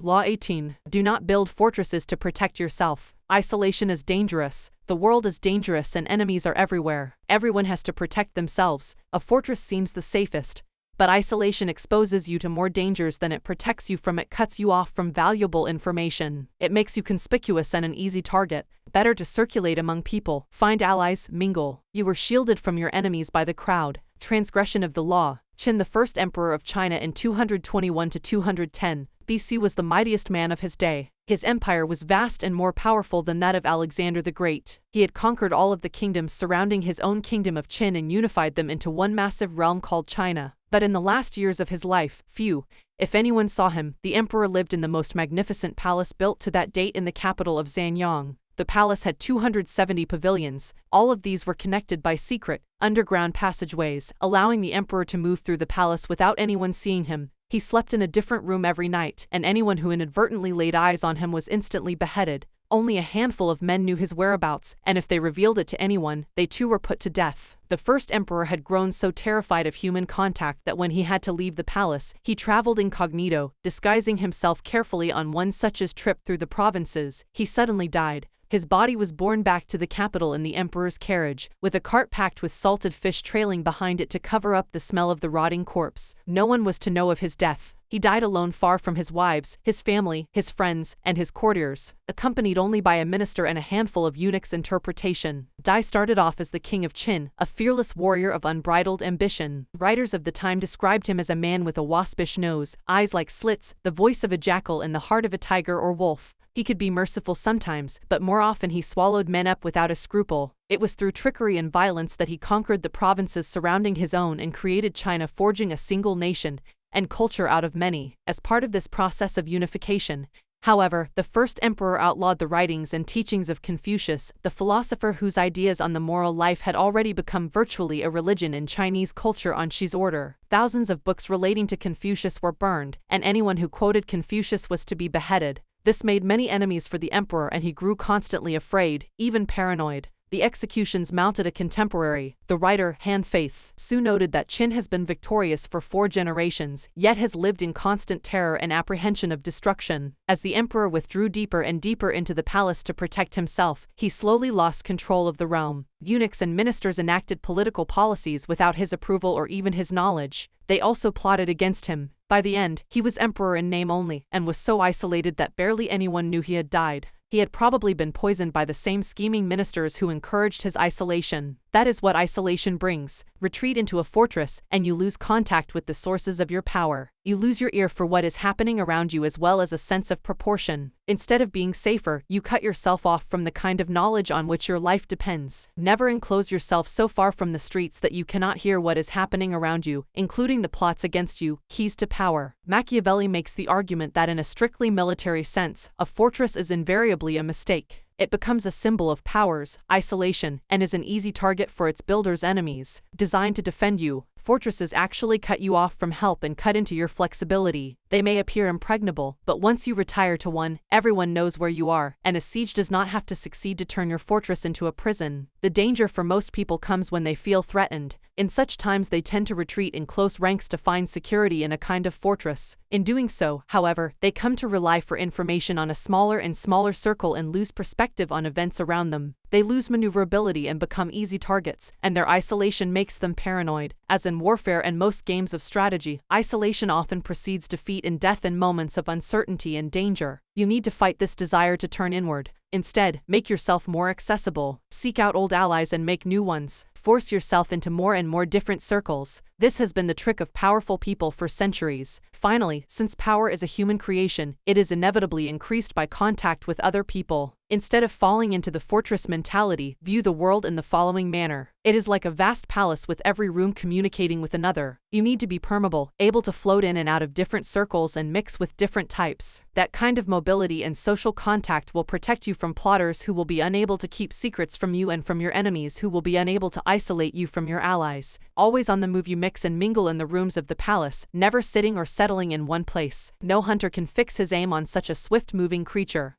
Law 18. Do not build fortresses to protect yourself. Isolation is dangerous. The world is dangerous and enemies are everywhere. Everyone has to protect themselves. A fortress seems the safest, but isolation exposes you to more dangers than it protects you from. It cuts you off from valuable information. It makes you conspicuous and an easy target. Better to circulate among people, find allies, mingle. You were shielded from your enemies by the crowd. Transgression of the law. Qin, the first emperor of China in 221 to 210 BC, was the mightiest man of his day. His empire was vast and more powerful than that of Alexander the Great. He had conquered all of the kingdoms surrounding his own kingdom of Qin and unified them into one massive realm called China. But in the last years of his life, few, if anyone, saw him. The emperor lived in the most magnificent palace built to that date in the capital of Zhanyang. The palace had 270 pavilions. All of these were connected by secret, underground passageways, allowing the emperor to move through the palace without anyone seeing him. He slept in a different room every night, and anyone who inadvertently laid eyes on him was instantly beheaded. Only a handful of men knew his whereabouts, and if they revealed it to anyone, they too were put to death. The first emperor had grown so terrified of human contact that when he had to leave the palace, he traveled incognito, disguising himself carefully. On one such trip through the provinces, he suddenly died. His body was borne back to the capital in the emperor's carriage, with a cart packed with salted fish trailing behind it to cover up the smell of the rotting corpse. No one was to know of his death. He died alone, far from his wives, his family, his friends, and his courtiers, accompanied only by a minister and a handful of eunuchs. Interpretation. Dai started off as the king of Qin, a fearless warrior of unbridled ambition. Writers of the time described him as a man with a waspish nose, eyes like slits, the voice of a jackal, and the heart of a tiger or wolf. He could be merciful sometimes, but more often he swallowed men up without a scruple. It was through trickery and violence that he conquered the provinces surrounding his own and created China, forging a single nation and culture out of many. As part of this process of unification, however, the first emperor outlawed the writings and teachings of Confucius, the philosopher whose ideas on the moral life had already become virtually a religion in Chinese culture. On Xi's order, thousands of books relating to Confucius were burned, and anyone who quoted Confucius was to be beheaded. This made many enemies for the emperor, and he grew constantly afraid, even paranoid. The executions mounted. A contemporary, the writer Han Faith Su, noted that Qin has been victorious for 4 generations, yet has lived in constant terror and apprehension of destruction. As the emperor withdrew deeper and deeper into the palace to protect himself, he slowly lost control of the realm. Eunuchs and ministers enacted political policies without his approval or even his knowledge. They also plotted against him. By the end, he was emperor in name only, and was so isolated that barely anyone knew he had died. He had probably been poisoned by the same scheming ministers who encouraged his isolation. That is what isolation brings. Retreat into a fortress, and you lose contact with the sources of your power. You lose your ear for what is happening around you, as well as a sense of proportion. Instead of being safer, you cut yourself off from the kind of knowledge on which your life depends. Never enclose yourself so far from the streets that you cannot hear what is happening around you, including the plots against you. Keys to power. Machiavelli makes the argument that in a strictly military sense, a fortress is invariably a mistake. It becomes a symbol of powers, isolation, and is an easy target for its builders' enemies. Designed to defend you, fortresses actually cut you off from help and cut into your flexibility. They may appear impregnable, but once you retire to one, everyone knows where you are, and a siege does not have to succeed to turn your fortress into a prison. The danger for most people comes when they feel threatened. In such times they tend to retreat in close ranks to find security in a kind of fortress. In doing so, however, they come to rely for information on a smaller and smaller circle and lose perspective on events around them. They lose maneuverability and become easy targets, and their isolation makes them paranoid. As in warfare and most games of strategy, isolation often precedes defeat and death in moments of uncertainty and danger. You need to fight this desire to turn inward. Instead, make yourself more accessible. Seek out old allies and make new ones. Force yourself into more and more different circles. This has been the trick of powerful people for centuries. Finally, since power is a human creation, it is inevitably increased by contact with other people. Instead of falling into the fortress mentality, view the world in the following manner. It is like a vast palace with every room communicating with another. You need to be permeable, able to float in and out of different circles and mix with different types. That kind of mobility and social contact will protect you from plotters who will be unable to keep secrets from you, and from your enemies who will be unable to isolate you from your allies. Always on the move, you mix and mingle in the rooms of the palace, never sitting or settling in one place. No hunter can fix his aim on such a swift-moving creature.